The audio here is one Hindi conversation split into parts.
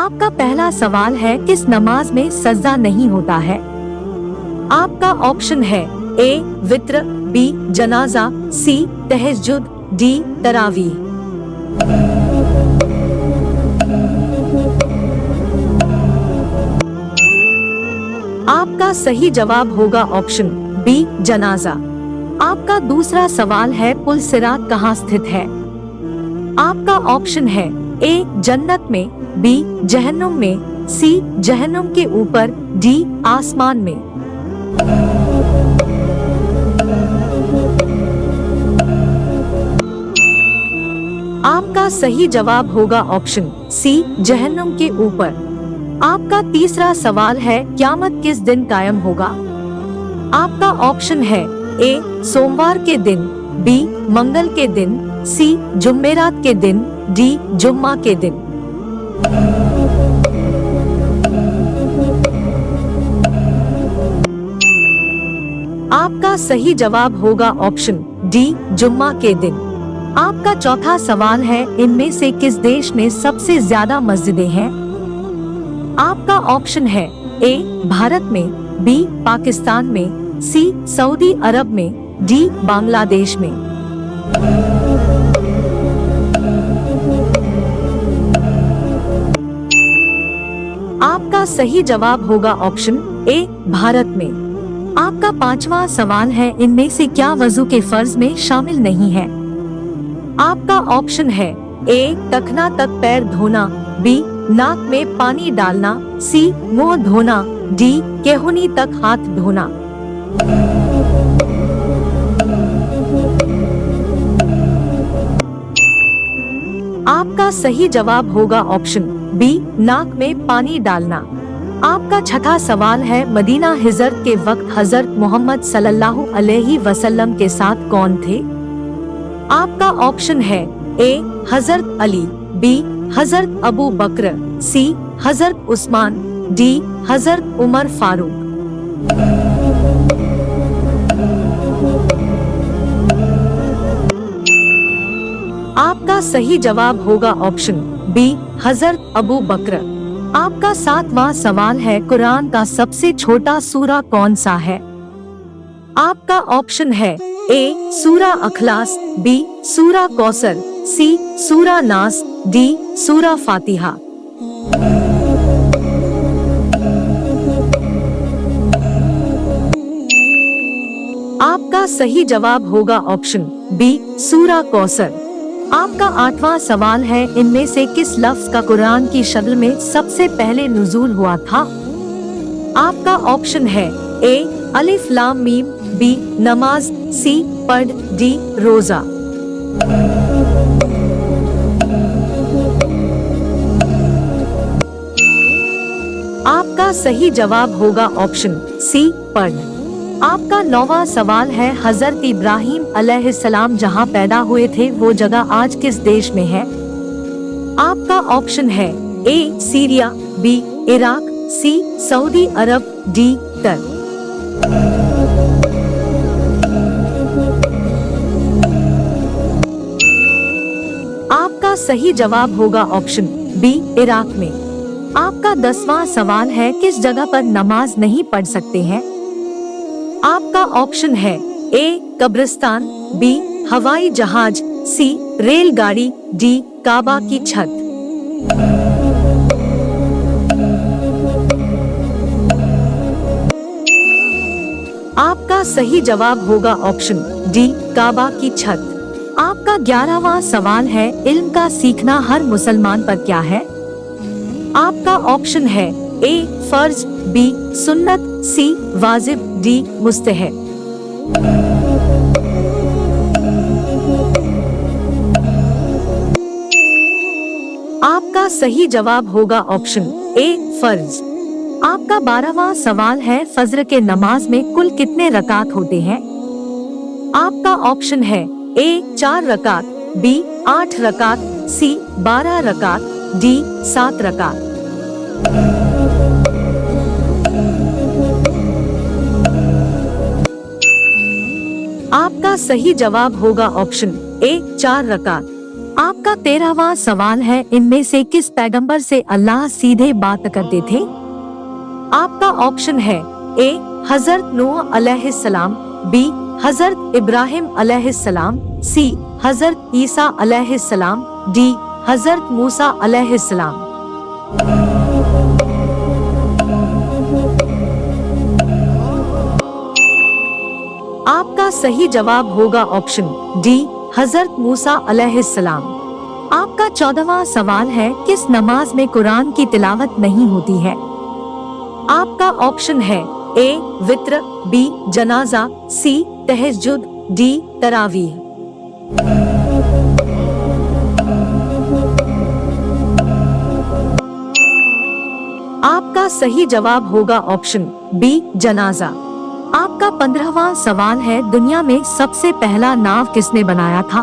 आपका पहला सवाल है, किस नमाज में सजदा नहीं होता है? आपका ऑप्शन है ए वित्र, बी जनाजा, सी तहज्जुद, डी तरावीह। आपका सही जवाब होगा ऑप्शन बी जनाजा। आपका दूसरा सवाल है, पुल सिरात कहाँ स्थित है? आपका ऑप्शन है ए जन्नत में, बी जहन्नुम में, सी जहन्नुम के ऊपर, डी आसमान में। आपका सही जवाब होगा ऑप्शन सी जहन्नुम के ऊपर। आपका तीसरा सवाल है, क़यामत किस दिन कायम होगा? आपका ऑप्शन है ए सोमवार के दिन, बी मंगल के दिन, सी जुमेरात के दिन, डी जुम्मा के दिन। आपका सही जवाब होगा ऑप्शन डी जुम्मा के दिन। आपका चौथा सवाल है, इनमें से किस देश में सबसे ज्यादा मस्जिदें हैं? आपका ऑप्शन है ए भारत में, बी पाकिस्तान में, सी सऊदी अरब में, डी बांग्लादेश में। आपका सही जवाब होगा ऑप्शन ए भारत में। आपका पांचवा सवाल है, इनमें से क्या वजू के फर्ज में शामिल नहीं है? आपका ऑप्शन है ए टखना तक पैर धोना, बी नाक में पानी डालना, सी मुंह धोना, डी केहूनी तक हाथ धोना। आपका सही जवाब होगा ऑप्शन बी नाक में पानी डालना। आपका छठा सवाल है, मदीना हिजरत के वक्त हजरत मोहम्मद सल्लल्लाहु अलैहि वसल्लम के साथ कौन थे? आपका ऑप्शन है ए हजरत अली, बी हजरत अबू बकर, सी हजरत उस्मान, डी हजरत उमर फारूक। आपका सही जवाब होगा ऑप्शन बी हजरत अबू बकर। आपका सातवां सवाल है, कुरान का सबसे छोटा सूरा कौन सा है? आपका ऑप्शन है ए सूरा अखलास, बी सूरा कौसर, सी सूरा नास, डी सूरा फातिहा। आपका सही जवाब होगा ऑप्शन बी सूरा कौसर। आपका आठवां सवाल है, इनमें से किस लफ्ज का कुरान की शक्ल में सबसे पहले नुज़ूल हुआ था? आपका ऑप्शन है ए अलिफ लाम मीम, बी नमाज, सी पढ़, डी रोजा। आपका सही जवाब होगा ऑप्शन सी पढ़। आपका नौवां सवाल है, हजरत इब्राहिम अलैहिस्सलाम जहां पैदा हुए थे वो जगह आज किस देश में है? आपका ऑप्शन है A Syria, B Iraq, C Saudi Arab, D Qatar. आपका सही जवाब होगा ऑप्शन बी इराक में। आपका 10वां सवाल है, किस जगह पर नमाज नहीं पढ़ सकते हैं? आपका ऑप्शन है ए कब्रिस्तान, बी हवाई जहाज, सी रेलगाड़ी, डी काबा की छत। आपका सही जवाब होगा ऑप्शन डी काबा की छत। आपका 11वां सवाल है, इल्म का सीखना हर मुसलमान पर क्या है? आपका ऑप्शन है ए फर्ज, बी सुन्नत, सी वाजिब, डी मुस्तहब। आपका सही जवाब होगा ऑप्शन ए फर्ज। आपका 12वां सवाल है, फज्र के नमाज में कुल कितने रकात होते हैं? आपका ऑप्शन है ए 4 रकात, बी 8 रकात, सी 12 रकात, डी 7 रकात। आपका सही जवाब होगा ऑप्शन ए 4 रकात। आपका 13वां सवाल है, इनमें से किस पैगंबर से अल्लाह सीधे बात करते थे? आपका ऑप्शन है ए हजरत नूह अलैहिस्सलाम, बी हजरत इब्राहिम अलैहिस्सलाम, सी हजरत ईसा अलैहिस्सलाम, डी हजरत मूसा अलैहिस्सलाम। आपका सही जवाब होगा ऑप्शन डी हजरत मूसा अलैहिस्सलाम। आपका 14वां सवाल है, किस नमाज में कुरान की तिलावत नहीं होती है? आपका ऑप्शन है ए वित्र, बी जनाजा, सी तहज्जुद, डी तरावीह। आपका सही जवाब होगा ऑप्शन बी जनाजा। आपका 15वां सवाल है, दुनिया में सबसे पहला नाव किसने बनाया था?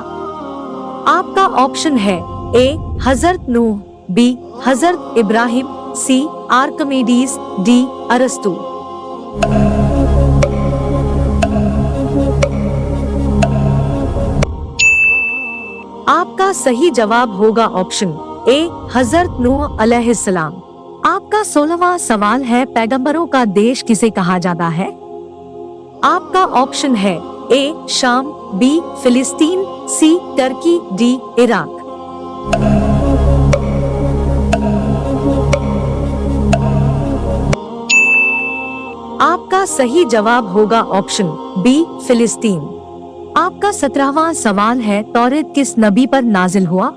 आपका ऑप्शन है ए हजरत नूह, बी हजरत इब्राहिम, सी आर्किमिडीज, डी अरस्तु। आपका सही जवाब होगा ऑप्शन ए हजरत नूह अलैहिस्सलाम। आपका 16वां सवाल है, पैगंबरों का देश किसे कहा जाता है? आपका ऑप्शन है ए शाम, बी फिलिस्तीन, सी टर्की, डी इराक। आपका सही जवाब होगा ऑप्शन बी फिलिस्तीन। आपका 17वां सवाल है, तौरात किस नबी पर नाजिल हुआ?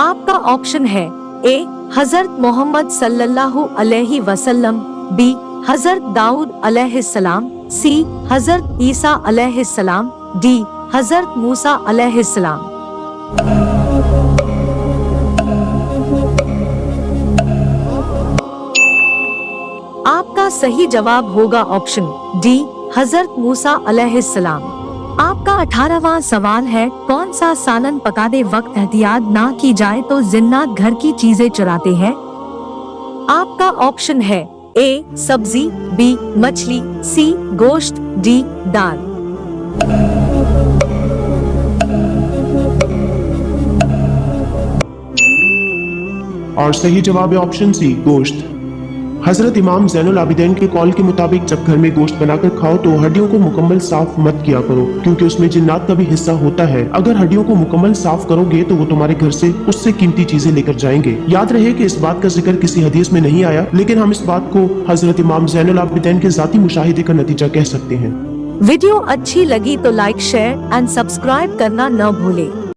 आपका ऑप्शन है ए हजरत मोहम्मद सल्लल्लाहु अलैहि वसल्लम, बी हजरत दाऊद अलैहिस्सलाम, सी हजरत ईसा अलैहिस्सलाम, डी हजरत मूसा अलैहिस्सलाम। आपका सही जवाब होगा ऑप्शन डी हजरत मूसा अलैहिस्सलाम। आपका 18वां सवाल है, कौन सा सालन पकाते वक्त एहतियात ना की जाए तो जिन्नात घर की चीजें चुराते हैं? आपका ऑप्शन है ए सब्जी, बी मछली, सी गोश्त, डी दाल। और सही जवाब है ऑप्शन सी गोश्त। हजरत इमाम ज़ैनुल आबिदीन के कॉल के मुताबिक जब घर में गोश्त बनाकर खाओ तो हड्डियों को मुकम्मल साफ मत किया करो, क्योंकि उसमें जिन्नात का भी हिस्सा होता है। अगर हड्डियों को मुकम्मल साफ करोगे तो वो तुम्हारे घर से उससे कीमती चीजें लेकर जाएंगे। याद रहे कि इस बात का जिक्र किसी हदीस में नहीं आया, लेकिन हम इस बात को हजरत इमाम ज़ैनुल आबिदीन के जाती मुशाहिदे का नतीजा कह सकते हैं। वीडियो अच्छी लगी तो लाइक, शेयर एंड सब्सक्राइब करना न भूले।